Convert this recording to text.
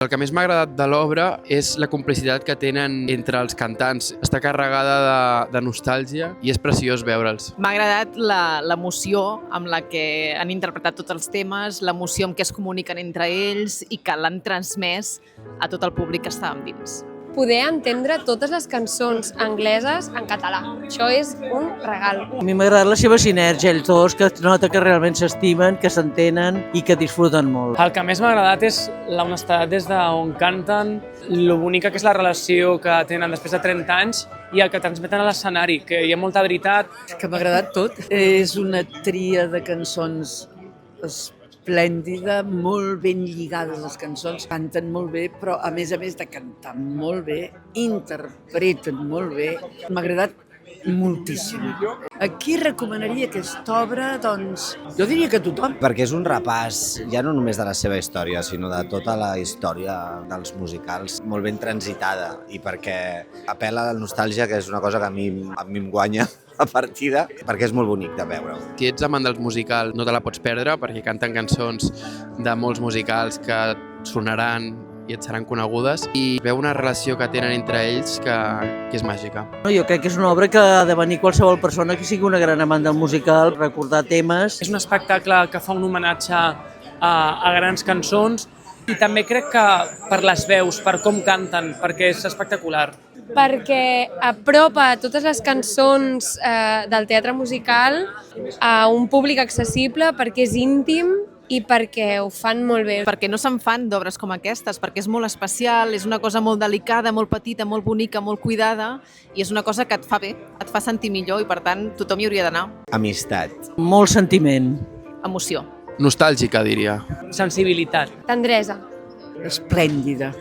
El que més m'ha agradat de l'obra és la complicitat que tenen entre els cantants. Està carregada de nostàlgia i és preciós veure'ls. M'ha agradat l'emoció amb la que han interpretat tots els temes, l'emoció amb què es comuniquen entre ells i que l'han transmès a tot el públic que estava dins. Poder entendre totes les cançons angleses en català. Això és un regal. A mi m'ha agradat la seva sinergia, ells dos, que es nota que realment s'estimen, que s'entenen i que disfruten molt. El que més m'ha agradat és l'honestedat des d'on canten, lo bonica que és la relació que tenen després de 30 anys i el que transmeten a l'escenari, que hi ha molta veritat. Que m'ha agradat tot. És una tria de cançons esplèndida, molt ben lligades les cançons, canten molt bé, però a més de cantar molt bé, interpreten molt bé. M'ha agradat moltíssim. A qui recomanaria aquesta obra? Doncs jo diria que a tothom. Perquè és un repàs, ja no només de la seva història, sinó de tota la història dels musicals, molt ben transitada, i perquè apel·la a la nostàlgia, que és una cosa que a mi em guanya la partida, perquè és molt bonic de veure. Si ets amant del musical no te la pots perdre perquè canten cançons de molts musicals que sonaran i et seran conegudes i veu una relació que tenen entre ells que és màgica. Jo crec que és una obra que ha de venir qualsevol persona que sigui una gran amant del musical, recordar temes. És un espectacle que fa un homenatge a grans cançons i també crec que per les veus, per com canten, perquè és espectacular. Perquè apropa totes les cançons del teatre musical a un públic accessible, perquè és íntim i perquè ho fan molt bé. Perquè no se'n fan d'obres com aquestes, perquè és molt especial, és una cosa molt delicada, molt petita, molt bonica, molt cuidada i és una cosa que et fa bé, et fa sentir millor i per tant tothom hi hauria d'anar. Amistat. Molt sentiment. Emoció. Nostàlgica, diria. Sensibilitat. Tendresa. Esplèndida.